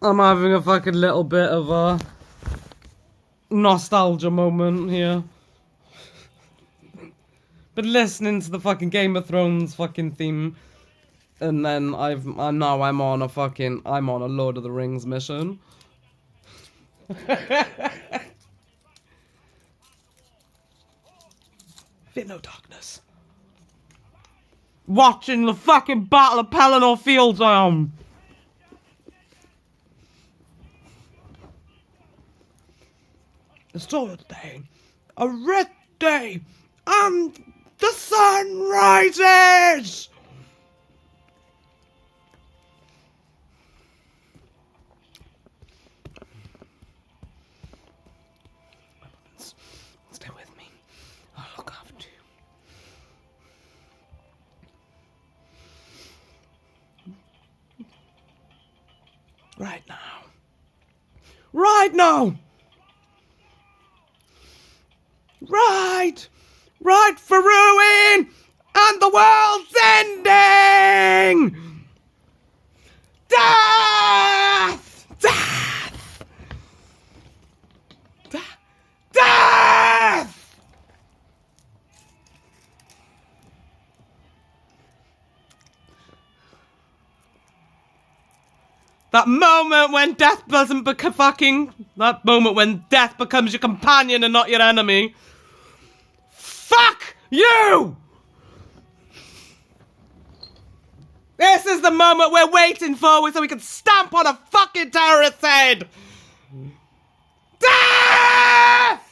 I'm having a fucking little bit of a nostalgia moment here. Been listening to the fucking Game of Thrones fucking theme, and then I'm on a Lord of the Rings mission. Fear no darkness. Watching the fucking Battle of Pelennor Fields I am. It's still a day, a red day, and the sun rises! Stay with me. I'll look after you. Right now. Right now! Right! Right for ruin! And the world's ending! Death! Death! Death! That moment when death doesn't become that moment when death becomes your companion and not your enemy. Fuck you! This is the moment we're waiting for so we can stamp on a fucking terrorist's head! Death!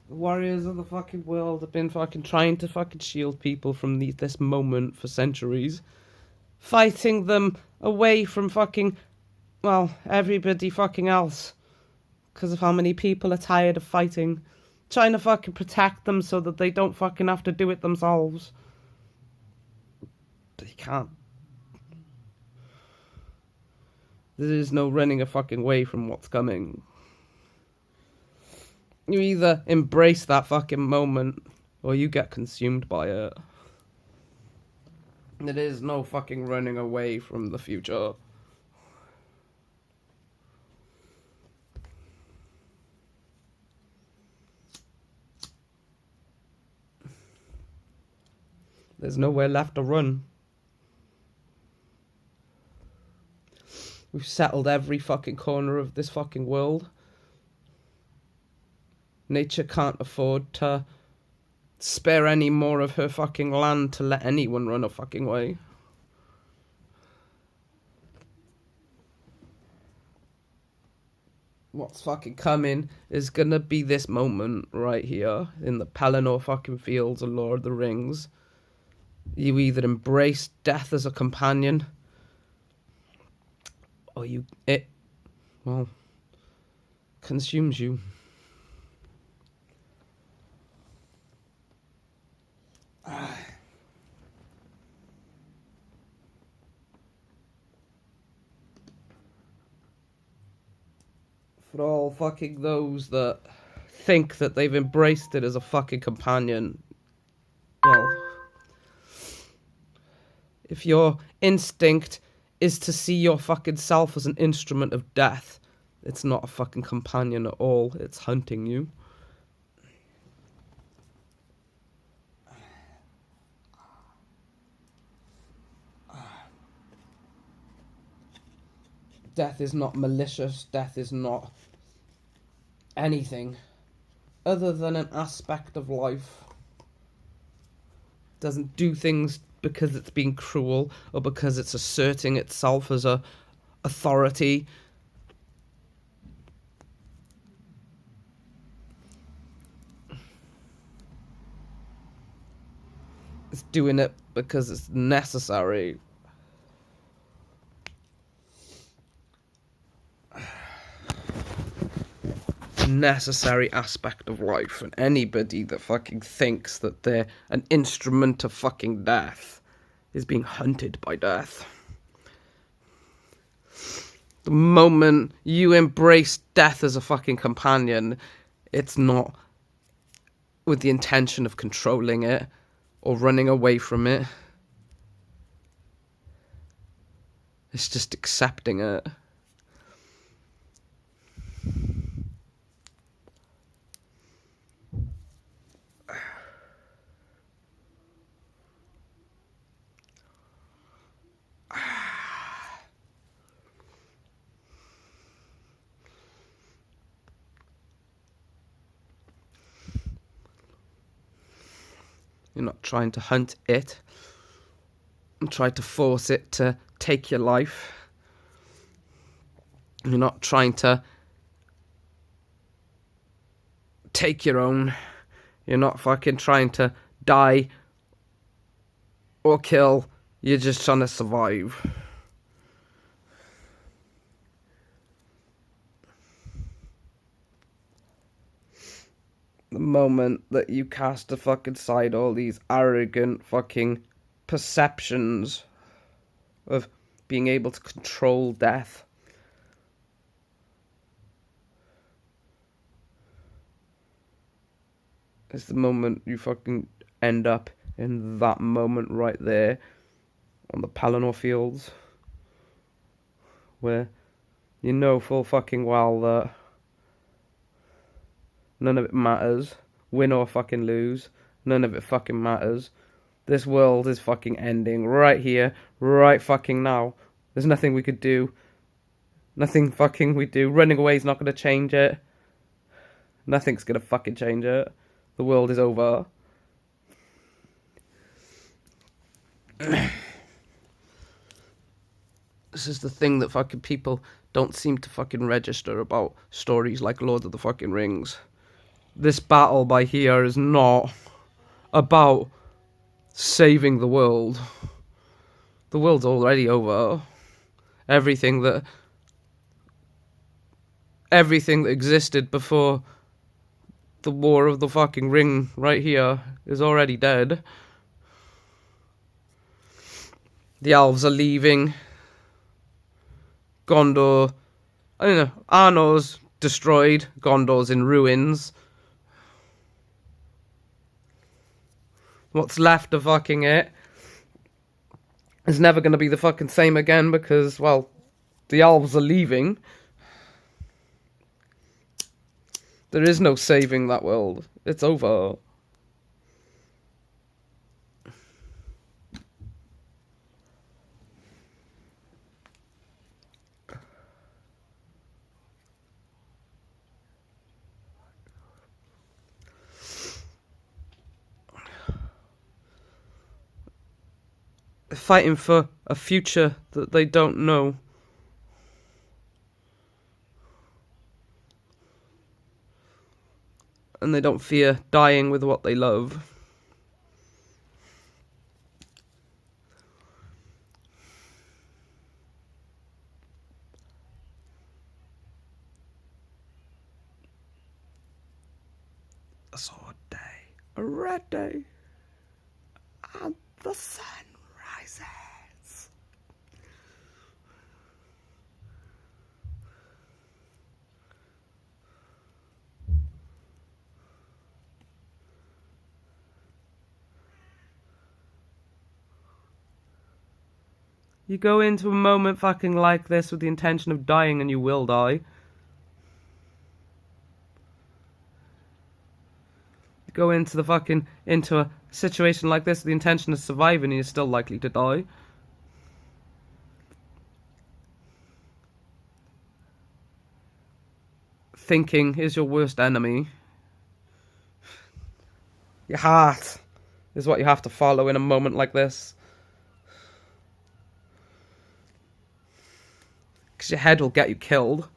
The warriors of the fucking world have been fucking trying to fucking shield people from this moment for centuries. Fighting them away from fucking, well, everybody fucking else. Because of how many people are tired of fighting. Trying to fucking protect them so that they don't fucking have to do it themselves. But you can't. There is no running a fucking way from what's coming. You either embrace that fucking moment, or you get consumed by it. There is no fucking running away from the future. There's nowhere left to run. We've settled every fucking corner of this fucking world. Nature can't afford to spare any more of her fucking land to let anyone run a fucking way. What's fucking coming is gonna be this moment right here in the Pelennor fucking fields of Lord of the Rings. You either embrace death as a companion, or it consumes you. For all fucking those that think that they've embraced it as a fucking companion, well, if your instinct is to see your fucking self as an instrument of death, it's not a fucking companion at all. It's hunting you. Death is not malicious. Death is not anything other than an aspect of life. It doesn't do things because it's being cruel or because it's asserting itself as a authority. It's doing it because it's necessary. Necessary aspect of life, and anybody that fucking thinks that they're an instrument of fucking death is being hunted by death. The moment you embrace death as a fucking companion, it's not with the intention of controlling it or running away from it. It's just accepting it. You're not trying to hunt it and try to force it to take your life. You're not trying to take your own. You're not fucking trying to die or kill. You're just trying to survive. The moment that you cast aside all these arrogant fucking perceptions of being able to control death, it's the moment you fucking end up in that moment right there on the Pelennor fields, where you know full fucking well that none of it matters. Win or fucking lose. None of it fucking matters. This world is fucking ending right here, right fucking now. There's nothing we could do. Nothing fucking we do. Running away is not going to change it. Nothing's going to fucking change it. The world is over. This is the thing that fucking people don't seem to fucking register about stories like Lord of the fucking Rings. This battle by here is not about saving the world. The world's already over. Everything that existed before the War of the fucking Ring right here is already dead. The elves are leaving. Gondor, Arnor's destroyed. Gondor's in ruins. What's left of fucking it is never going to be the fucking same again because, well, the elves are leaving. There is no saving that world. It's over. fighting for a future that they don't know. And they don't fear dying with what they love. A sword day, a red day, and the sun rises. You go into a moment fucking like this with the intention of dying, and you will die. Go into a situation like this with the intention of surviving, and you're still likely to die. Thinking is your worst enemy. Your heart is what you have to follow in a moment like this. Because your head will get you killed.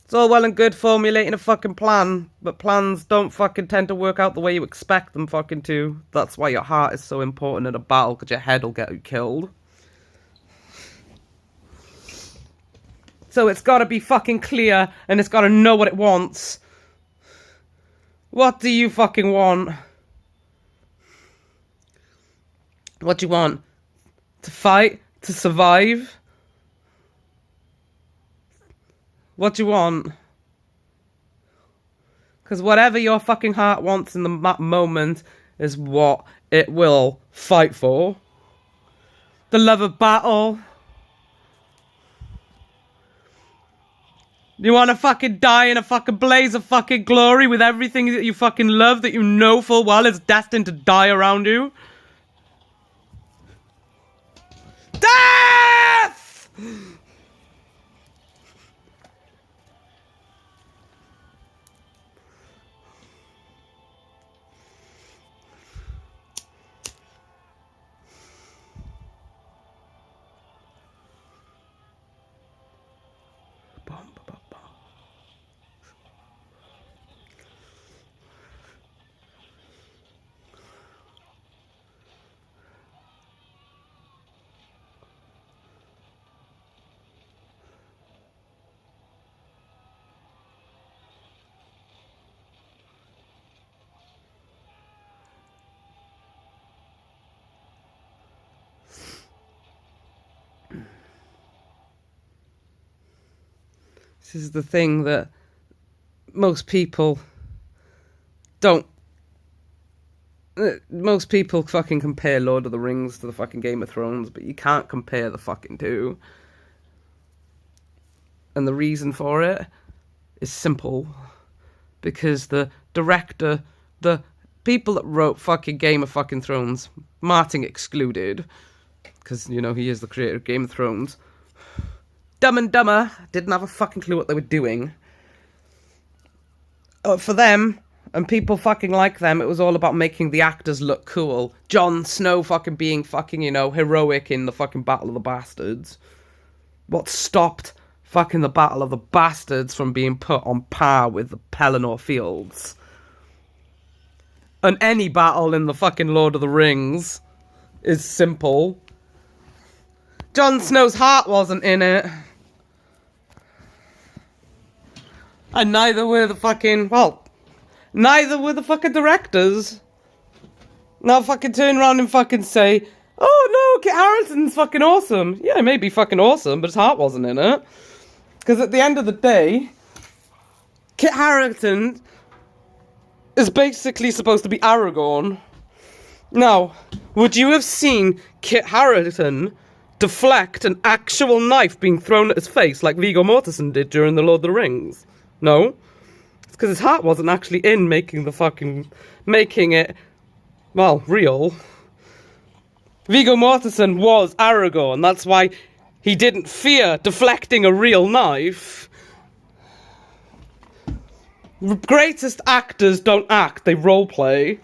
It's all well and good formulating a fucking plan, but plans don't fucking tend to work out the way you expect them fucking to. That's why your heart is so important in a battle, because your head will get you killed. So it's gotta be fucking clear, and it's gotta know what it wants. What do you fucking want? What do you want? To fight? To survive? What do you want? Because whatever your fucking heart wants in the moment is what it will fight for. The love of battle. You want to fucking die in a fucking blaze of fucking glory with everything that you fucking love that you know full well is destined to die around you? Death! This is the thing that most people don't. Most people fucking compare Lord of the Rings to the fucking Game of Thrones, but you can't compare the fucking two. And the reason for it is simple. Because the director, the people that wrote fucking Game of fucking Thrones, Martin excluded, because, you know, he is the creator of Game of Thrones, Dumb and Dumber didn't have a fucking clue what they were doing. For them, and people fucking like them, it was all about making the actors look cool. Jon Snow fucking being fucking, you know, heroic in the fucking Battle of the Bastards. What stopped fucking the Battle of the Bastards from being put on par with the Pelennor Fields? And any battle in the fucking Lord of the Rings is simple. Jon Snow's heart wasn't in it. And neither were the fucking, neither were the fucking directors. Now fucking turn around and fucking say, oh no, Kit Harington's fucking awesome. Yeah, he may be fucking awesome, but his heart wasn't in it. Because at the end of the day, Kit Harington is basically supposed to be Aragorn. Now, would you have seen Kit Harington deflect an actual knife being thrown at his face like Viggo Mortensen did during The Lord of the Rings? No. It's because his heart wasn't actually in making it, real. Viggo Mortensen was Aragorn. That's why he didn't fear deflecting a real knife. Greatest actors don't act, they roleplay.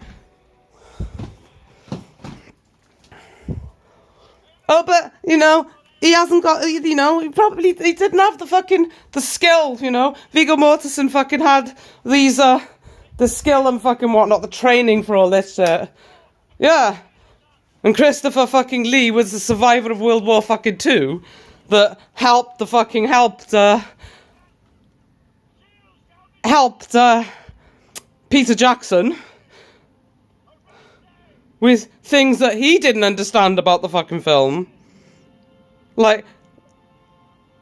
Oh, but, you know, he hasn't got, you know, he didn't have the skill, you know. Viggo Mortensen fucking had these, the skill and fucking whatnot, the training for all this shit. Yeah. And Christopher fucking Lee was the survivor of World War fucking II that helped Peter Jackson with things that he didn't understand about the fucking film. Like,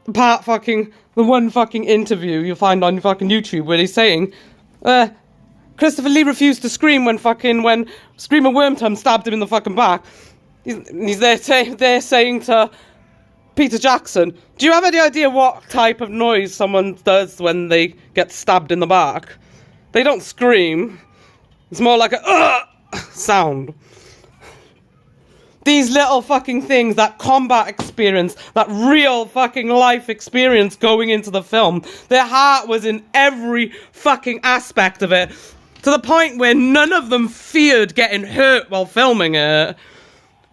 the one fucking interview you'll find on fucking YouTube where he's saying, Christopher Lee refused to scream when Screamer Wormtongue stabbed him in the fucking back. He's there saying to Peter Jackson, do you have any idea what type of noise someone does when they get stabbed in the back? They don't scream. It's more like a sound. These little fucking things, that combat experience, that real fucking life experience going into the film, their heart was in every fucking aspect of it, to the point where none of them feared getting hurt while filming it.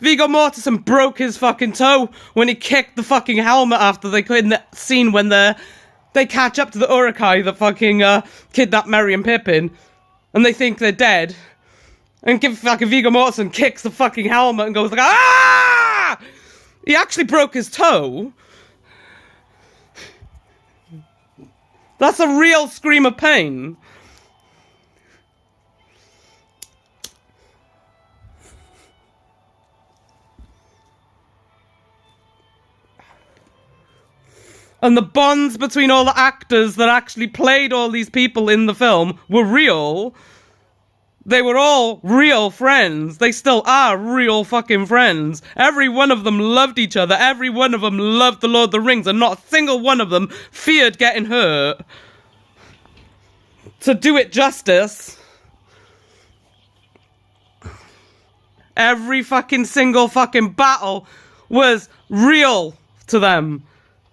Viggo Mortensen broke his fucking toe when he kicked the fucking helmet after in the scene when they catch up to the Uruk-hai that fucking kidnapped Merry and Pippin, and they think they're dead. And fucking Viggo Mortensen kicks the fucking helmet and goes like, ah! He actually broke his toe. That's a real scream of pain. And the bonds between all the actors that actually played all these people in the film were real. They were all real friends. They still are real fucking friends. Every one of them loved each other. Every one of them loved the Lord of the Rings, and not a single one of them feared getting hurt. To do it justice, every fucking single fucking battle was real to them.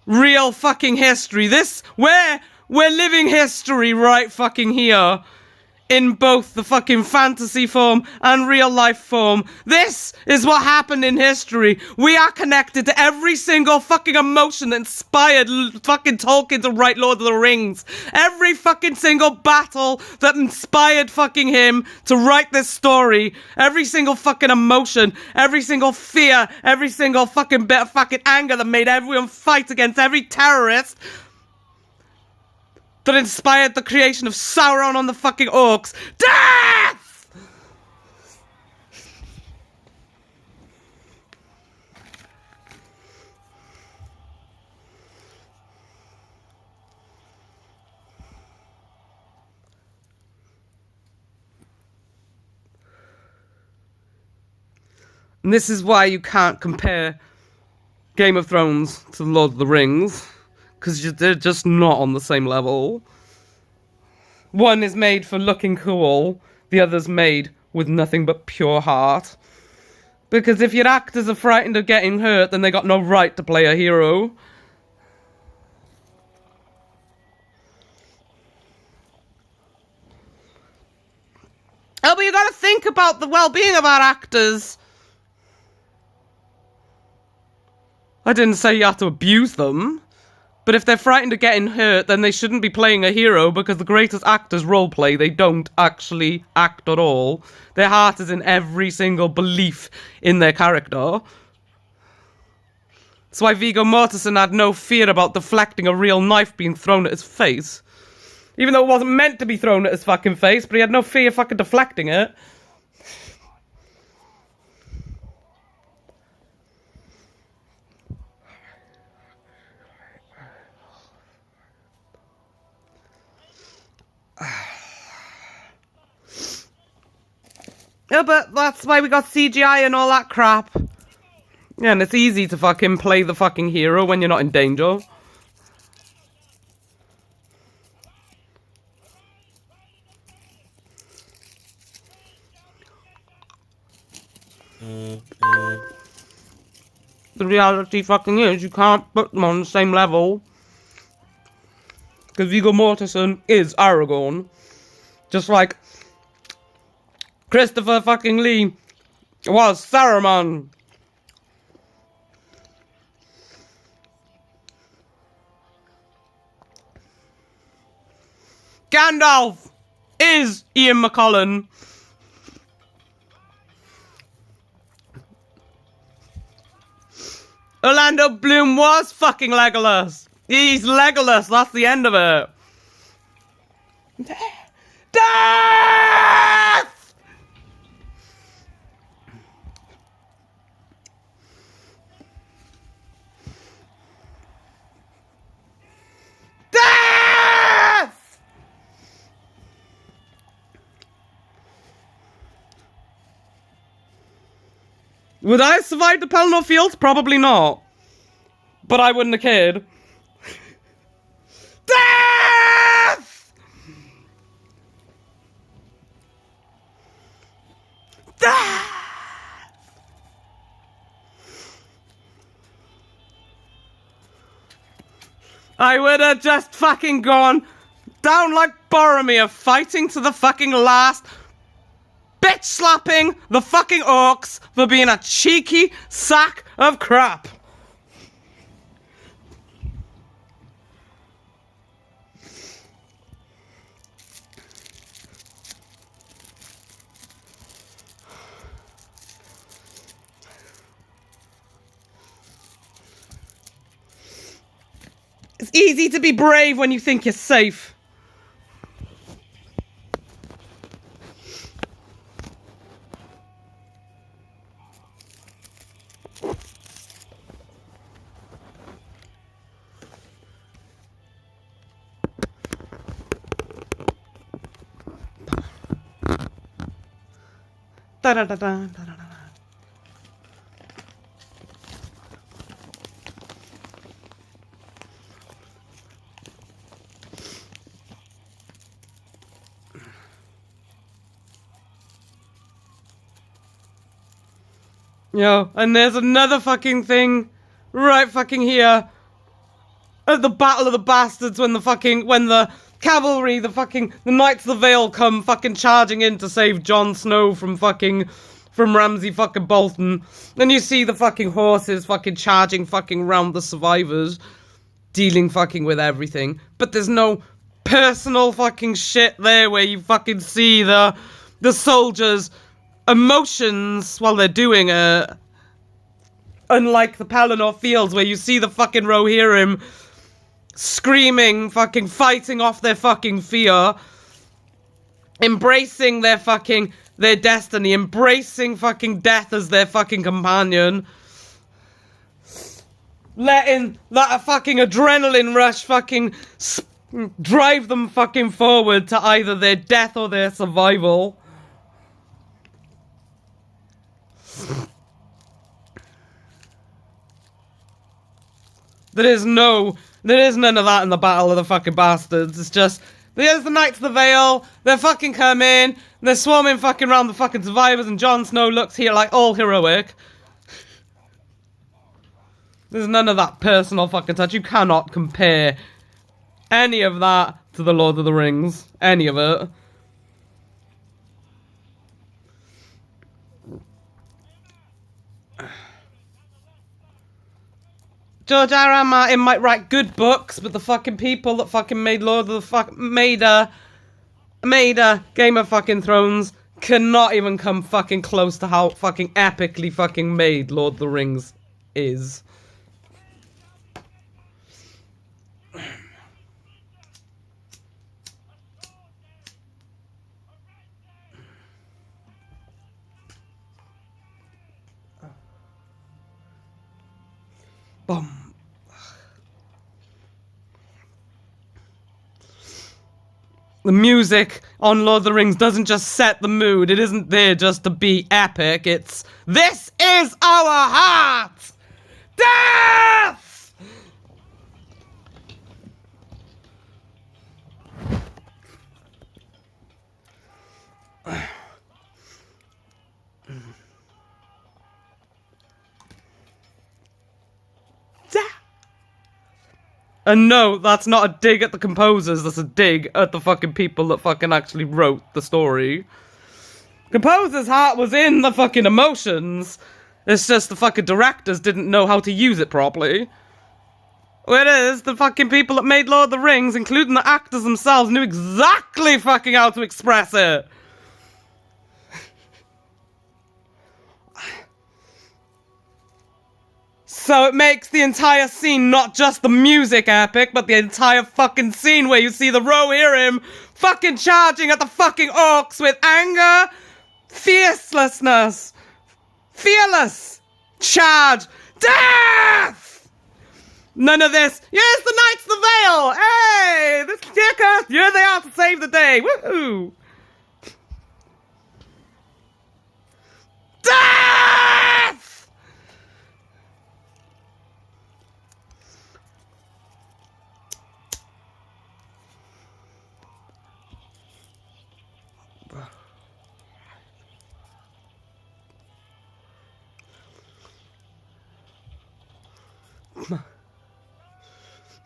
Real fucking history. We're living history right fucking here. In both the fucking fantasy form and real life form. This is what happened in history. We are connected to every single fucking emotion that inspired fucking Tolkien to write Lord of the Rings. Every fucking single battle that inspired fucking him to write this story. Every single fucking emotion. Every single fear. Every single fucking bit of fucking anger that made everyone fight against every terrorist. That inspired the creation of Sauron on the fucking orcs. Death! And this is why you can't compare Game of Thrones to Lord of the Rings. Because they're just not on the same level. One is made for looking cool, the other's made with nothing but pure heart. Because if your actors are frightened of getting hurt, then they got no right to play a hero. Oh, but you gotta think about the well-being of our actors. I didn't say you have to abuse them. But if they're frightened of getting hurt, then they shouldn't be playing a hero, because the greatest actors roleplay. They don't actually act at all. Their heart is in every single belief in their character. That's why Viggo Mortensen had no fear about deflecting a real knife being thrown at his face. Even though it wasn't meant to be thrown at his fucking face, but he had no fear fucking deflecting it. Yeah, but that's why we got CGI and all that crap. Yeah, and it's easy to fucking play the fucking hero when you're not in danger. The reality fucking is you can't put them on the same level. Because Viggo Mortensen is Aragorn. Just like Christopher fucking Lee was Saruman. Gandalf is Ian McKellen. Orlando Bloom was fucking Legolas. He's Legolas, that's the end of it. Death! Death! Would I have survived the Pelennor Fields? Probably not. But I wouldn't have cared. Death! Death! I would have just fucking gone down like Boromir, fighting to the fucking last, bitch slapping the fucking orcs for being a cheeky sack of crap. It's easy to be brave when you think you're safe. Da da da da da da. Yo, and there's another fucking thing right fucking here at the Battle of the Bastards when the cavalry, the Knights of the Vale come fucking charging in to save Jon Snow from Ramsay fucking Bolton. And you see the fucking horses fucking charging fucking round the survivors, dealing fucking with everything. But there's no personal fucking shit there where you fucking see the soldiers' emotions while they're doing it. Unlike the Pelennor Fields where you see the fucking Rohirrim screaming, fucking fighting off their fucking fear, embracing their destiny, embracing fucking death as their fucking companion, letting that fucking adrenaline rush fucking drive them fucking forward to either their death or their survival. There is none of that in the Battle of the fucking Bastards. It's just, there's the Knights of the Vale, they're fucking coming, they're swarming fucking around the fucking survivors, and Jon Snow looks here like all heroic. There's none of that personal fucking touch. You cannot compare any of that to the Lord of the Rings. Any of it. George R.R. Martin might write good books, but the fucking people that fucking made made Game of fucking Thrones cannot even come fucking close to how fucking epically fucking made Lord of the Rings is. Boom. The music on Lord of the Rings doesn't just set the mood. It isn't there just to be epic. It's, this is our heart! Death! And no, that's not a dig at the composers, that's a dig at the fucking people that fucking actually wrote the story. Composer's heart was in the fucking emotions. It's just the fucking directors didn't know how to use it properly. Whereas the fucking people that made Lord of the Rings, including the actors themselves, knew exactly fucking how to express it. So it makes the entire scene not just the music epic, but the entire fucking scene where you see the Rohirrim fucking charging at the fucking orcs with anger, fiercelessness, fearless, charge, death! None of this, yes, the Knights of the Vale! Hey, this kicker, here they are to save the day, woohoo! Death!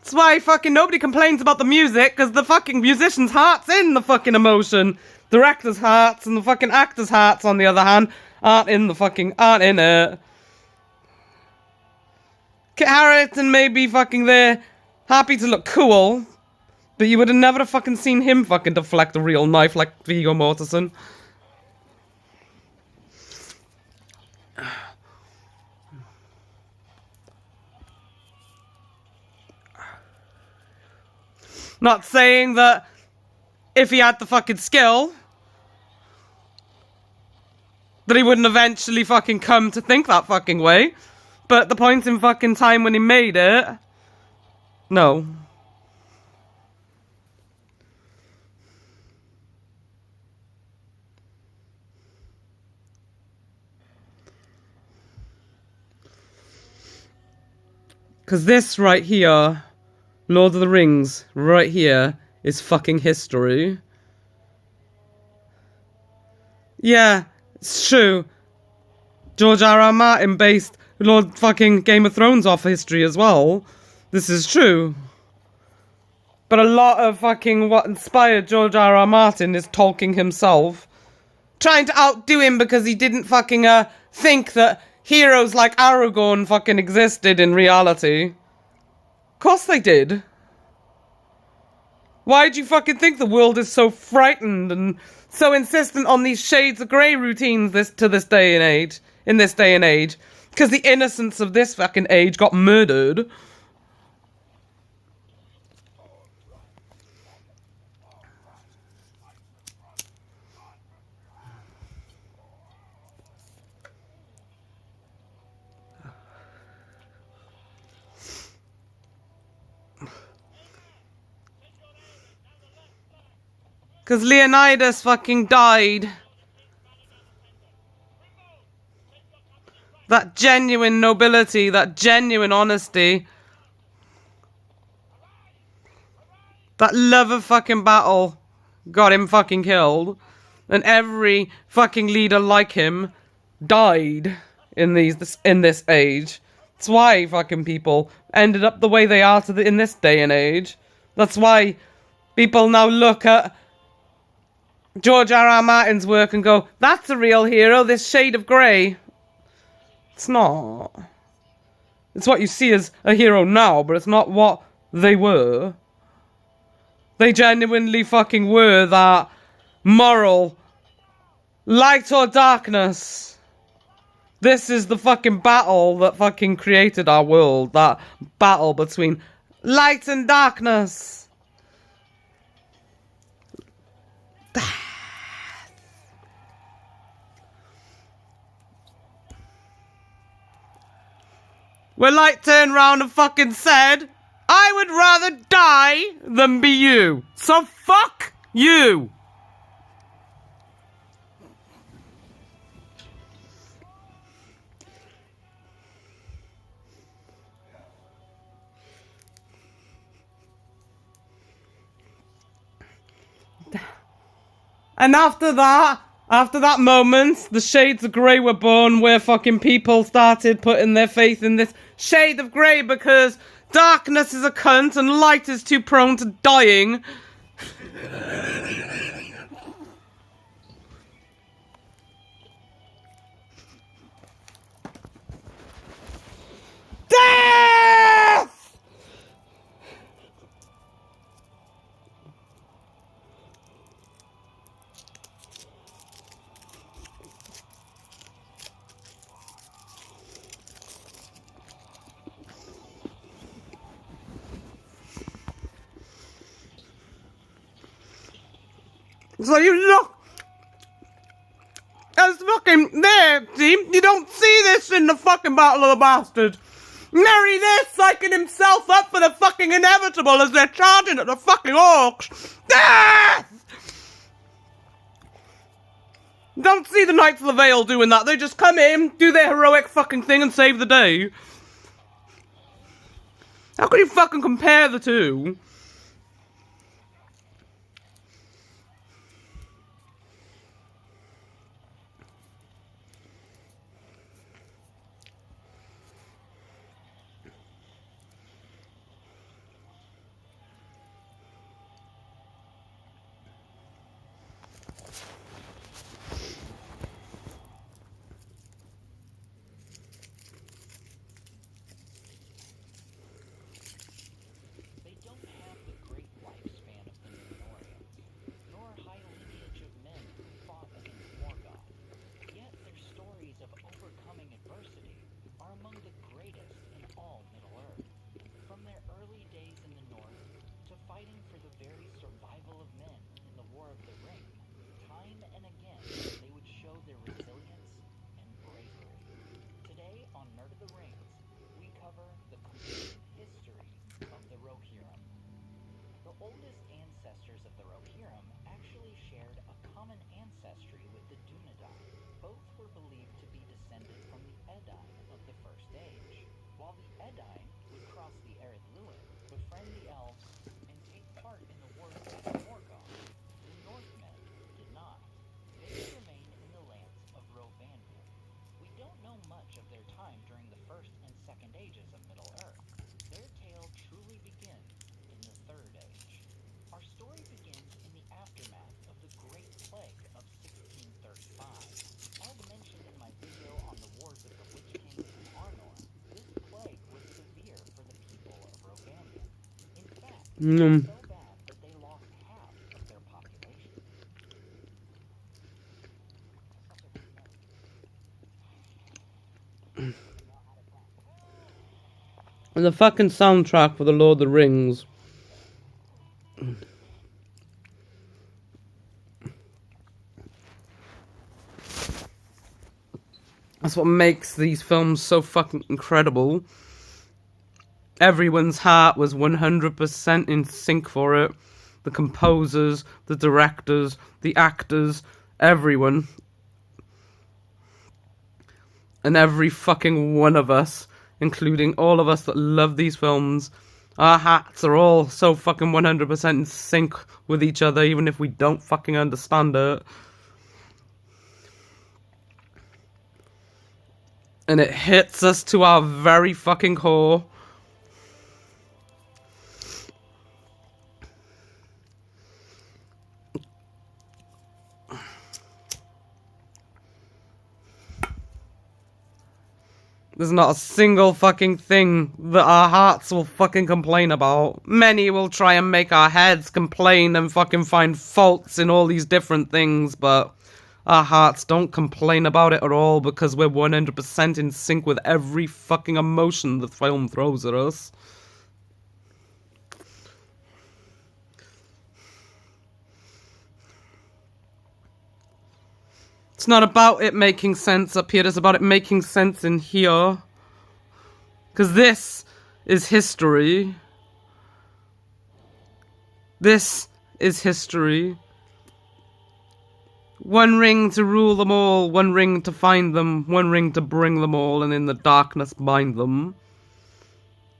That's why fucking nobody complains about the music, because the fucking musician's heart's in the fucking emotion. Director's hearts and the fucking actor's hearts, on the other hand, aren't in it. Kit Harington may be fucking there, happy to look cool, but you would have never fucking seen him fucking deflect a real knife like Viggo Mortensen. Not saying that if he had the fucking skill, that he wouldn't eventually fucking come to think that fucking way. But at the point in fucking time when he made it, no. Because this right here, Lord of the Rings, right here, is fucking history. Yeah, it's true. George R.R. Martin based Lord fucking Game of Thrones off history as well. This is true. But a lot of fucking what inspired George R.R. Martin is Tolkien himself. Trying to outdo him because he didn't fucking think that heroes like Aragorn fucking existed in reality. Of course they did. Why'd you fucking think the world is so frightened and so insistent on these shades of grey routines in this day and age? Because the innocence of this fucking age got murdered. Because Leonidas fucking died. That genuine nobility, that genuine honesty. That love of fucking battle got him fucking killed. And every fucking leader like him died in this age. That's why fucking people ended up the way they are in this day and age. That's why people now look at George R.R. Martin's work and go, that's a real hero, this shade of grey. It's not. It's what you see as a hero now, but it's not what they were. They genuinely fucking were that moral light or darkness. This is the fucking battle that fucking created our world. That battle between light and darkness. Where light turned round and fucking said, I would rather die than be you. So fuck you. And after that moment, the shades of grey were born, where fucking people started putting their faith in this shade of grey because Darkness is a cunt and light is too prone to dying. Death! So you look, that's fucking there, see? You don't see this in the fucking Battle of the Bastards. Marry there psyching himself up for the fucking inevitable as they're charging at the fucking orcs. Death! Don't see the Knights of the Vale doing that. They just come in, do their heroic fucking thing and save the day. How can you fucking compare the two? The fucking soundtrack for the Lord of the Rings. That's what makes these films so fucking incredible. Everyone's heart was 100% in sync for it. The composers, the directors, the actors, everyone. And every fucking one of us, including all of us that love these films, our hearts are all so fucking 100% in sync with each other, even if we don't fucking understand it. And it hits us to our very fucking core. There's not a single fucking thing that our hearts will fucking complain about. Many will try and make our heads complain and fucking find faults in all these different things, but our hearts don't complain about it at all because we're 100% in sync with every fucking emotion the film throws at us. It's not about it making sense up here, it's about it making sense in here. Because this is history. This is history. One ring to rule them all, one ring to find them, one ring to bring them all, and in the darkness bind them.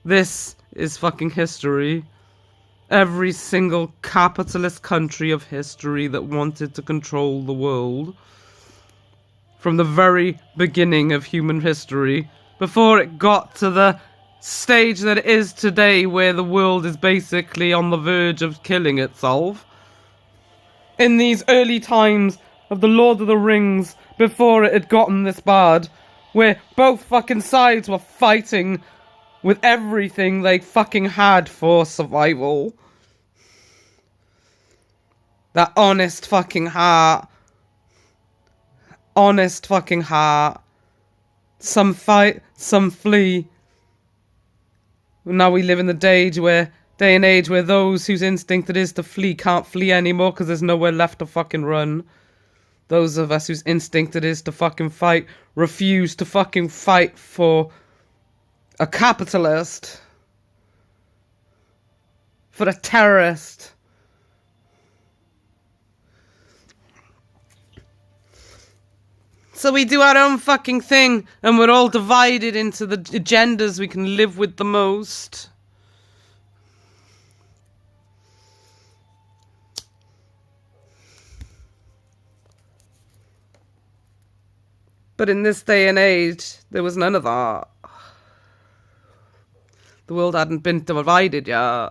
This is fucking history. Every single capitalist country of history that wanted to control the world. From the very beginning of human history, before it got to the stage that it is today, where the world is basically on the verge of killing itself. In these early times of the Lord of the Rings, before it had gotten this bad, where both fucking sides were fighting with everything they fucking had for survival. That honest fucking heart. Honest fucking heart. Some fight, some flee. Now we live in the day and age where those whose instinct it is to flee can't flee anymore because there's nowhere left to fucking run. Those of us whose instinct it is to fucking fight refuse to fucking fight for a capitalist, for a terrorist. So we do our own fucking thing, and we're all divided into the agendas we can live with the most. But in this day and age, there was none of that. The world hadn't been divided yet.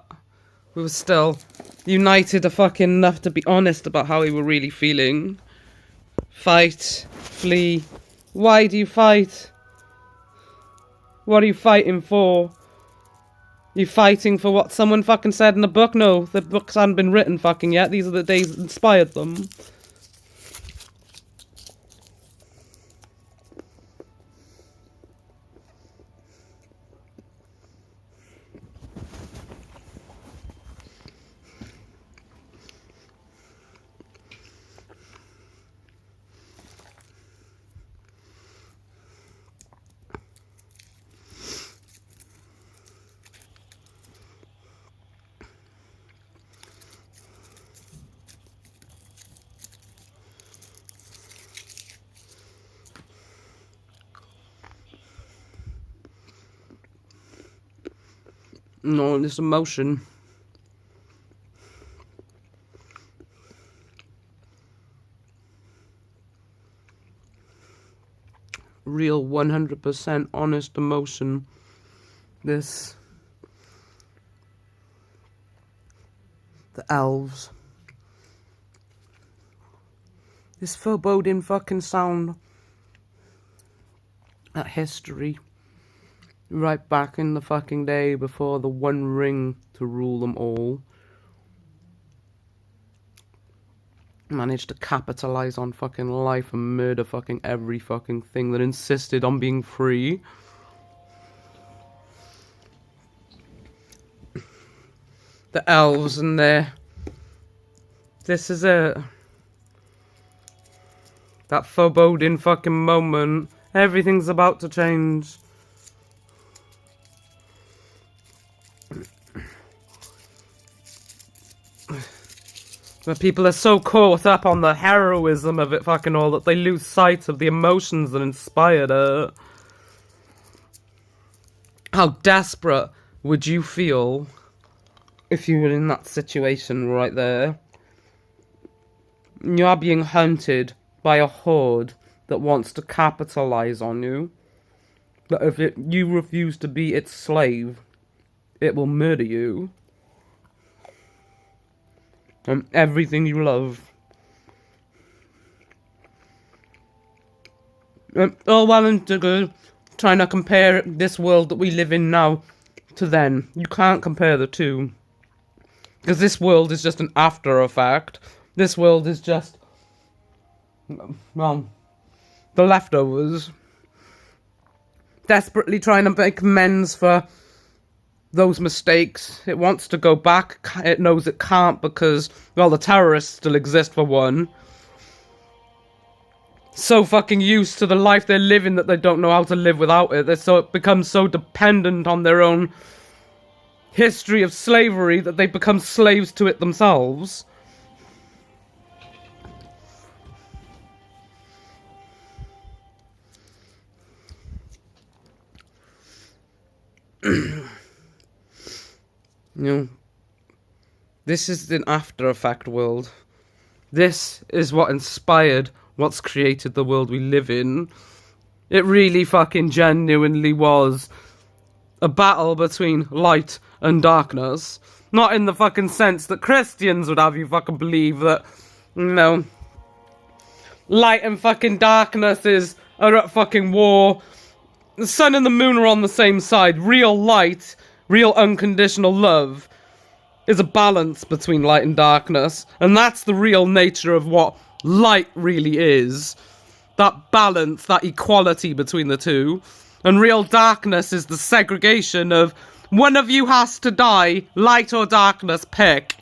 We were still united fucking enough to be honest about how we were really feeling. Fight, flee. Why do you fight? What are you fighting for? You fighting for what someone fucking said in a book? No, the books hadn't been written fucking yet. These are the days that inspired them. No, this emotion. Real 100% honest emotion. The elves. This foreboding fucking sound. That history. Right back in the fucking day before the One Ring to rule them all. Managed to capitalize on fucking life and murder fucking every fucking thing that insisted on being free. The elves and their... This is it. That foreboding fucking moment. Everything's about to change. Where people are so caught up on the heroism of it fucking all that they lose sight of the emotions that inspired it. How desperate would you feel if you were in that situation right there? You are being hunted by a horde that wants to capitalize on you. But if you refuse to be its slave, it will murder you. And everything you love. All well and good, trying to compare this world that we live in now to then. You can't compare the two. Because this world is just an after effect. This world is just, well, the leftovers. Desperately trying to make amends for those mistakes. It wants to go back. It knows it can't because, well, the terrorists still exist for one. So fucking used to the life they're living that they don't know how to live without it. It becomes so dependent on their own history of slavery that they become slaves to it themselves. You know, this is an after effect world. This is what inspired what's created the world we live in. It really fucking genuinely was a battle between light and darkness. Not in the fucking sense that Christians would have you fucking believe that, you know, light and fucking darkness are at fucking war. The sun and the moon are on the same side. Real light, real unconditional love is a balance between light and darkness. And that's the real nature of what light really is. That balance, that equality between the two. And real darkness is the segregation of one of you has to die, light or darkness, pick.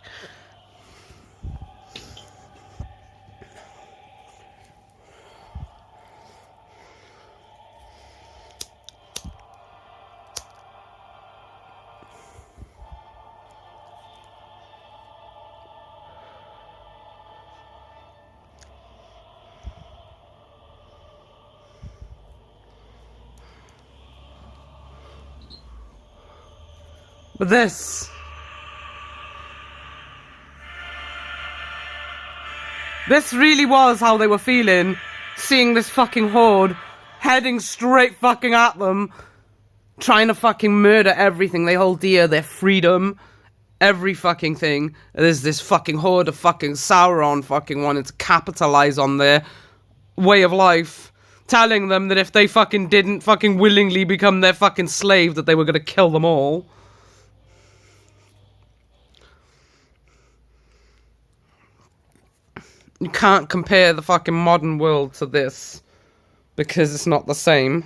But this really was how they were feeling, seeing this fucking horde heading straight fucking at them, trying to fucking murder everything they hold dear, their freedom, every fucking thing. There's this fucking horde of fucking Sauron fucking wanting to capitalize on their way of life, telling them that if they fucking didn't fucking willingly become their fucking slave, that they were gonna kill them all. You can't compare the fucking modern world to this, because it's not the same.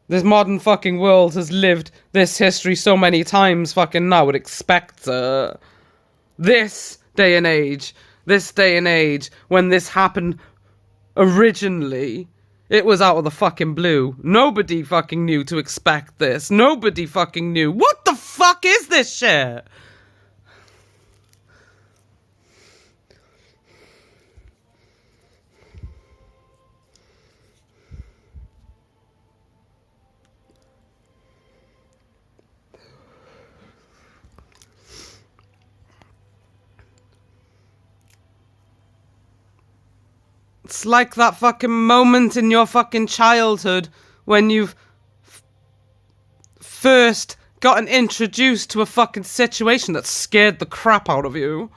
This modern fucking world has lived this history so many times fucking now, would expect this day and age, when this happened originally, it was out of the fucking blue. Nobody fucking knew to expect this. Nobody fucking knew. What the fuck is this shit? It's like that fucking moment in your fucking childhood when you've first gotten introduced to a fucking situation that scared the crap out of you.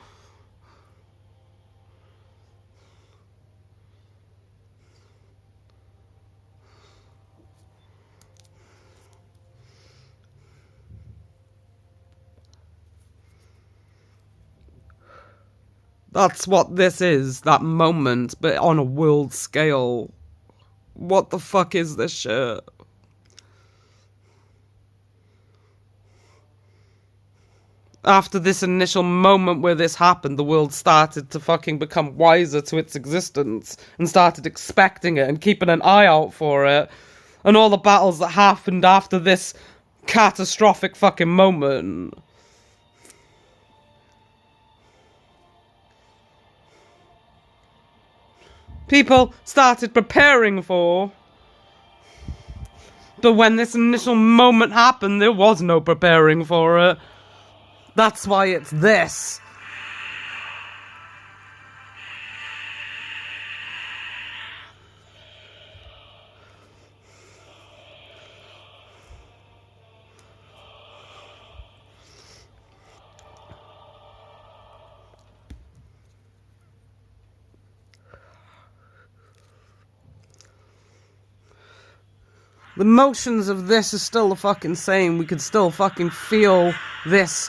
That's what this is, that moment, but on a world scale. What the fuck is this shit? After this initial moment where this happened, the world started to fucking become wiser to its existence, and started expecting it and keeping an eye out for it. And all the battles that happened after this catastrophic fucking moment. People started preparing for. But when this initial moment happened, there was no preparing for it. That's why it's this. The motions of this is still the fucking same. We could still fucking feel this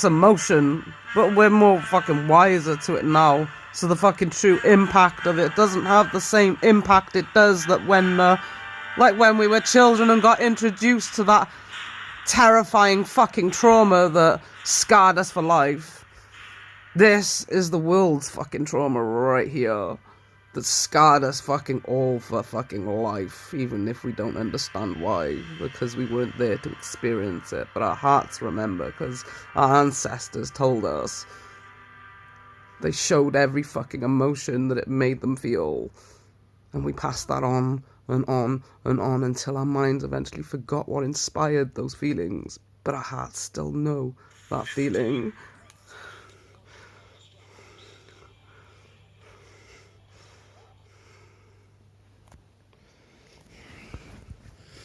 emotion, but we're more fucking wiser to it now. So the fucking true impact of it doesn't have the same impact it does that when, like when we were children and got introduced to that terrifying fucking trauma that scarred us for life. This is the world's fucking trauma right here. That scarred us fucking all for fucking life, even if we don't understand why, because we weren't there to experience it, but our hearts remember, because our ancestors told us. They showed every fucking emotion that it made them feel, and we passed that on, and on, and on, until our minds eventually forgot what inspired those feelings, but our hearts still know that feeling.